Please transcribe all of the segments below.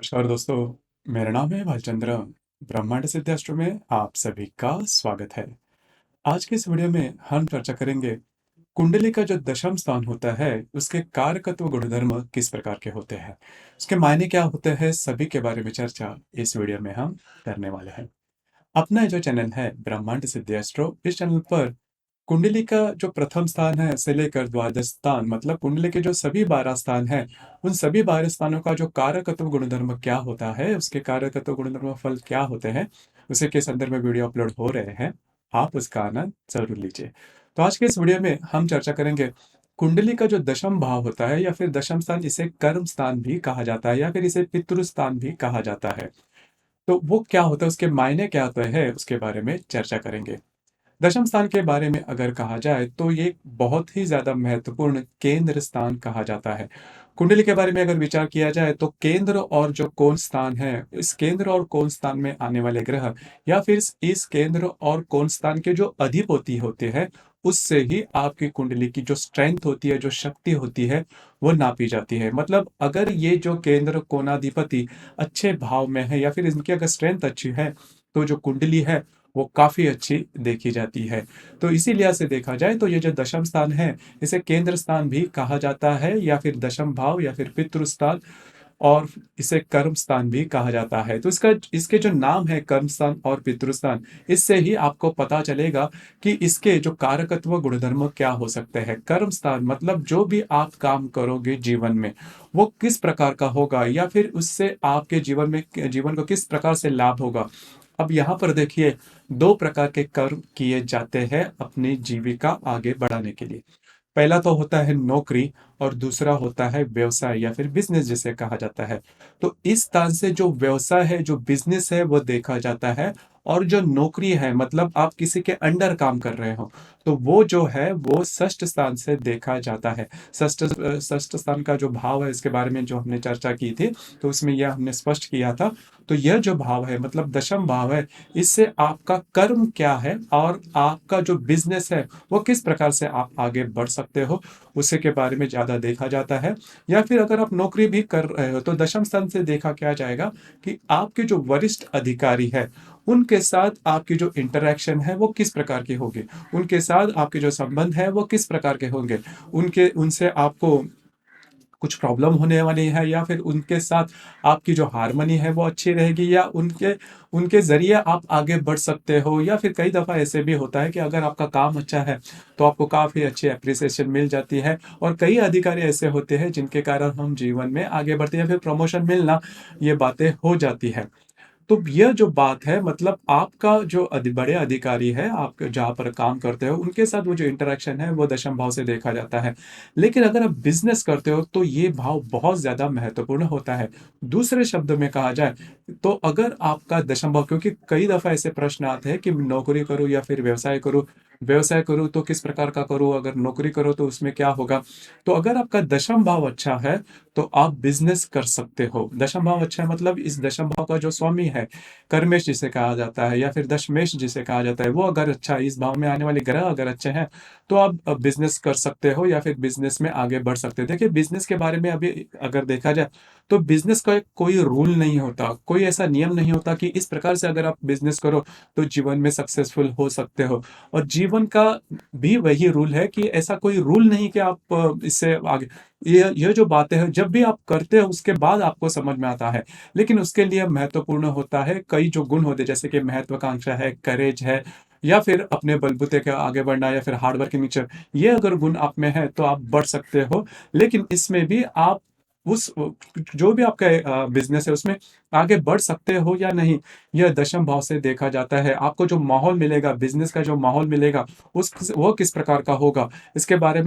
नमस्कार दोस्तों, मेरा नाम है भालचंद्र। ब्रह्मांड सिद्धाश्रम में आप सभी का स्वागत है। आज के इस वीडियो में हम चर्चा करेंगे कुंडली का जो दशम स्थान होता है उसके कारकत्व गुणधर्म किस प्रकार के होते हैं, उसके मायने क्या होते हैं, सभी के बारे में चर्चा इस वीडियो में हम करने वाले हैं। अपना जो चैनल है ब्रह्मांड सिद्धाश्रम, इस चैनल पर कुंडली का जो प्रथम स्थान है से लेकर द्वादश स्थान मतलब कुंडली के जो सभी 12 स्थान हैं, उन सभी 12 स्थानों का जो कारकत्व गुणधर्म क्या होता है, उसके कारकत्व गुणधर्म फल क्या होते हैं, उसी के संदर्भ में वीडियो अपलोड हो रहे हैं। आप उसका आनंद जरूर लीजिए। तो आज के इस वीडियो में हम चर्चा करेंगे कुंडली का जो दशम भाव होता है या फिर दशम स्थान, इसे कर्म स्थान भी कहा जाता है या फिर इसे पितृ स्थान भी कहा जाता है। तो वो क्या होता है, उसके मायने क्या होते हैं, उसके बारे में चर्चा करेंगे। दशम स्थान के बारे में अगर कहा जाए तो ये बहुत ही ज्यादा महत्वपूर्ण केंद्र स्थान कहा जाता है। कुंडली के बारे में अगर विचार किया जाए तो केंद्र और जो कोण स्थान है, इस केंद्र और कोण स्थान में आने वाले ग्रह या फिर इस केंद्र और कोण स्थान के जो अधिपति होते हैं, उससे ही आपकी कुंडली की जो स्ट्रेंथ होती है, जो शक्ति होती है, वो नापी जाती है। मतलब अगर ये जो केंद्र कोणाधिपति अच्छे भाव में है या फिर इनकी अगर स्ट्रेंथ अच्छी है, तो जो कुंडली है वो काफी अच्छी देखी जाती है। तो इसी लिहाज से देखा जाए तो ये जो दशम स्थान है, इसे केंद्र स्थान भी कहा जाता है या फिर दशम भाव या फिर पितृ स्थान, और इसे कर्म स्थान भी कहा जाता है। तो इसका इसके जो नाम है कर्म स्थान और पितृ स्थान, इससे ही आपको पता चलेगा कि इसके जो कारकत्व गुणधर्म क्या हो सकते हैं। कर्म स्थान मतलब जो भी आप काम करोगे जीवन में, वो किस प्रकार का होगा या फिर उससे आपके जीवन को किस प्रकार से लाभ होगा। अब यहाँ पर देखिए, दो प्रकार के कर्म किए जाते हैं अपनी जीविका आगे बढ़ाने के लिए। पहला तो होता है नौकरी और दूसरा होता है व्यवसाय या फिर बिजनेस जिसे कहा जाता है। तो इस स्थान से जो व्यवसाय है, जो बिजनेस है, वो देखा जाता है। और जो नौकरी है मतलब आप किसी के अंडर काम कर रहे हो, तो वो जो है वो षष्ठ स्थान से देखा जाता है। षष्ठ स्थान का जो भाव है, इसके बारे में जो हमने चर्चा की थी, तो उसमें यह हमने स्पष्ट किया था। तो यह जो भाव है मतलब दशम भाव है, इससे आपका कर्म क्या है और आपका जो बिजनेस है वो किस प्रकार से आप आगे बढ़ सकते हो, उसी के बारे में ज्यादा देखा जाता है। या फिर अगर आप नौकरी भी कर रहे हो तो दशम स्थान से देखा क्या जाएगा कि आपके जो वरिष्ठ अधिकारी है, उनके साथ आपकी जो इंटरेक्शन है वो किस प्रकार की होगी, उनके साथ आपके जो संबंध है वो किस प्रकार के होंगे, उनके उनसे आपको कुछ प्रॉब्लम होने वाली है या फिर उनके साथ आपकी जो हारमोनी है वो अच्छी रहेगी, या उनके उनके जरिए आप आगे बढ़ सकते हो। या फिर कई दफा ऐसे भी होता है कि अगर आपका काम अच्छा है तो आपको काफी अच्छी अप्रिसिएशन मिल जाती है। और कई अधिकारी ऐसे होते हैं जिनके कारण हम जीवन में आगे बढ़ते हैं, फिर प्रमोशन मिलना, ये बातें हो जाती है। तो यह जो बात है मतलब आपका जो बड़े अधिकारी है, आप जहाँ पर काम करते हो, उनके साथ वो जो इंटरेक्शन है वो दशम भाव से देखा जाता है। लेकिन अगर आप बिजनेस करते हो तो ये भाव बहुत ज्यादा महत्वपूर्ण होता है। दूसरे शब्द में कहा जाए तो अगर आपका दशम भाव, क्योंकि कई दफा ऐसे प्रश्न आते हैं कि नौकरी करूं या फिर व्यवसाय करूं, व्यवसाय करूं तो किस प्रकार का करूं, अगर नौकरी करो तो उसमें क्या होगा। तो अगर आपका दशम भाव अच्छा है तो आप बिजनेस कर सकते हो। दशम भाव अच्छा है मतलब इस दशम भाव का जो स्वामी है, कर्मेश जिसे कहा जाता है या फिर दशमेश जिसे कहा जाता है, वो अगर अच्छा है, इस भाव में आने वाले ग्रह अगर अच्छे हैं, तो आप बिजनेस कर सकते हो या फिर बिजनेस में आगे बढ़ सकते हो। देखिए बिजनेस के बारे में अभी अगर देखा जाए तो बिजनेस का कोई रूल नहीं होता, कोई ऐसा नियम नहीं होता कि इस प्रकार से अगर आप बिजनेस करो तो जीवन में सक्सेसफुल हो सकते हो। और जीवन का भी वही रूल है कि ऐसा कोई रूल नहीं कि आप इससे आगे, ये जो बातें हैं जब भी आप करते हो उसके बाद आपको समझ में आता है। लेकिन उसके लिए महत्वपूर्ण होता है कई जो गुण होते हैं, जैसे कि महत्वाकांक्षा है, करेज है, या फिर अपने बलबूते के आगे बढ़ना, या फिर हार्ड वर्किंग नेचर। ये अगर गुण आप में है तो आप बढ़ सकते हो। लेकिन इसमें भी आप उस जो भी आपका बिजनेस है उसमें आगे बढ़ सकते हो या नहीं, यह दशम भाव से देखा जाता है। आपको जो माहौल मिलेगा, बिजनेस का जो माहौल मिलेगा, उस वो किस प्रकार का होगा, इसके बारे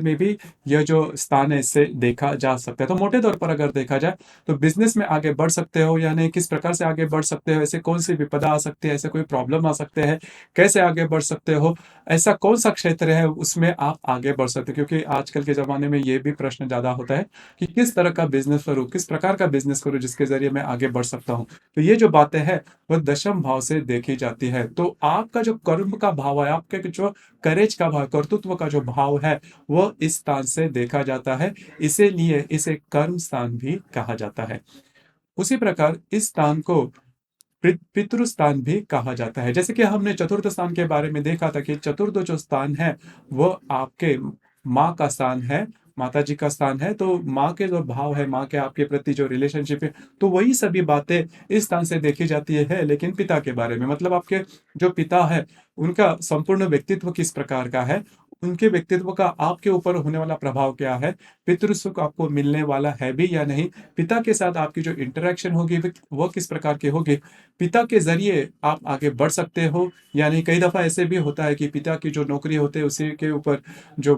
में भी यह जो स्थान है इससे देखा जा सकता है। तो मोटे तौर पर अगर देखा जाए तो बिजनेस में आगे बढ़ सकते हो या नहीं, किस प्रकार से आगे बढ़ सकते हो, ऐसे कौन सी विपदा आ सकती है, ऐसे कोई प्रॉब्लम आ सकते हैं, कैसे आगे बढ़ सकते हो, ऐसा कौन सा क्षेत्र है उसमें आप आगे बढ़ सकते हो। क्योंकि आजकल के जमाने में ये भी प्रश्न ज्यादा होता है है कि किस तरह का बिज़नेस करूँ, किस प्रकार का बिज़नेस करूँ जिसके ज़रिए मैं आगे बढ़ सकता हूँ। तो ये जो बातें हैं, वो दशम भाव से देखी जाती है। तो आपका जो कर्म का भाव है, आपके जो करेज का भाव, कर्तृत्व का जो भाव है, वो इस स्थान से देखा जाता है। इसीलिए इसे कर्म स्थान भी कहा जाता है। उसी प्रकार इस स्थान को पितृ स्थान भी कहा जाता है। जैसे कि हमने चतुर्थ स्थान के बारे में देखा था कि चतुर्थ जो स्थान है, वो आपके माँ का स्थान है, माता जी का स्थान है। तो माँ के जो भाव है, माँ के आपके प्रति जो रिलेशनशिप है, तो वही सभी बातें इस स्थान से देखी जाती है। लेकिन पिता के बारे में, मतलब आपके जो पिता है, उनका संपूर्ण व्यक्तित्व किस प्रकार का है, उनके व्यक्तित्व का आपके ऊपर होने वाला प्रभाव क्या है, पितृ सुख आपको मिलने वाला है भी या नहीं, पिता के साथ आपकी जो इंटरेक्शन होगी वो किस प्रकार की होगी, पिता के ज़रिए आप आगे बढ़ सकते हो या नहीं। कई दफ़ा ऐसे भी होता है कि पिता की जो नौकरी होती है, उसी के ऊपर जो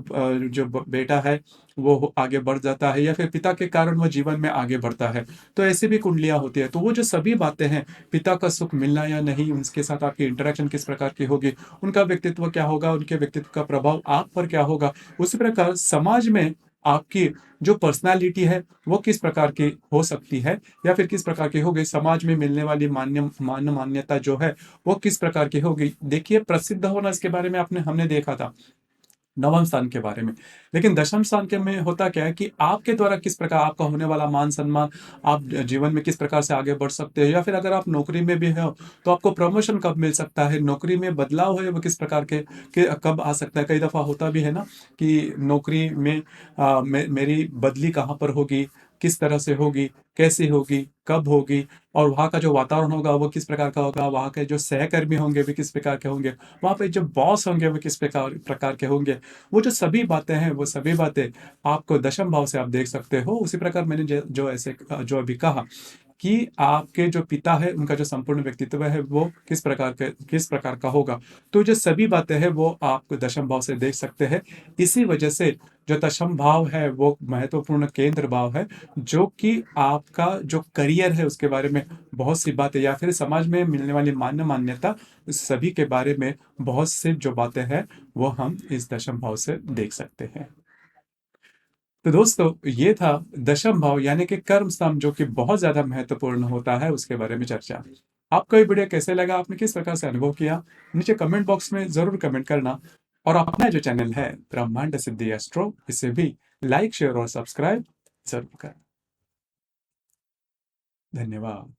बेटा है, वो आगे बढ़ जाता है, या फिर पिता के कारण वो जीवन में आगे बढ़ता है। तो ऐसी भी कुंडलियाँ होती हैं। तो वो जो सभी बातें हैं, पिता का सुख मिलना या नहीं, उनके साथ आपकी इंटरेक्शन किस प्रकार की होगी, उनका व्यक्तित्व क्या होगा, उनके व्यक्तित्व का प्रभाव आप पर क्या होगा, उसी प्रकार समाज में आपकी जो पर्सनैलिटी है, वो किस प्रकार की हो सकती है, या फिर किस प्रकार की होगी, समाज में मिलने वाली मान्यता जो है, वो किस प्रकार की होगी। देखिए, प्रसिद्ध होना, इसके बारे में हमने देखा था नवम स्थान के बारे में। लेकिन दशम स्थान के में होता क्या है कि आपके द्वारा किस प्रकार आपका होने वाला मान-सम्मान, आप जीवन में किस प्रकार से आगे बढ़ सकते हो, या फिर अगर आप नौकरी में भी हो, तो आपको प्रमोशन कब मिल सकता है, नौकरी में बदलाव है वो किस प्रकार के कब आ सकता है। कई दफ़ा होता भी है ना कि नौकरी में मेरी बदली कहाँ पर होगी, किस तरह से होगी, कैसे होगी, कब होगी, और वहाँ का जो वातावरण होगा वो किस प्रकार का होगा, वहाँ के जो सहकर्मी होंगे वे किस प्रकार के होंगे, वहाँ पे जो बॉस होंगे वो किस प्रकार प्रकार के होंगे। वो जो सभी बातें हैं, वो सभी बातें आपको दशम भाव से आप देख सकते हो। उसी प्रकार मैंने जो अभी कहा कि आपके जो पिता है, उनका जो संपूर्ण व्यक्तित्व है, वो किस प्रकार का होगा। तो जो सभी बातें हैं, वो आप दशम भाव से देख सकते हैं। इसी वजह से जो दशम भाव है, वो महत्वपूर्ण केंद्र भाव है, जो कि आपका जो करियर है, उसके बारे में बहुत सी बातें, या फिर समाज में मिलने वाली मान्यता, उस सभी के बारे में बहुत सी जो बातें हैं, वो हम इस दशम भाव से देख सकते हैं। तो दोस्तों, ये था दशम भाव यानी कि कर्म स्तंभ, जो कि बहुत ज्यादा महत्वपूर्ण होता है, उसके बारे में चर्चा। आपको ये वीडियो कैसे लगा, आपने किस प्रकार से अनुभव किया, नीचे कमेंट बॉक्स में जरूर कमेंट करना। और अपना जो चैनल है ब्रह्मांड सिद्धि एस्ट्रो, इसे भी लाइक, शेयर और सब्सक्राइब जरूर करें। धन्यवाद।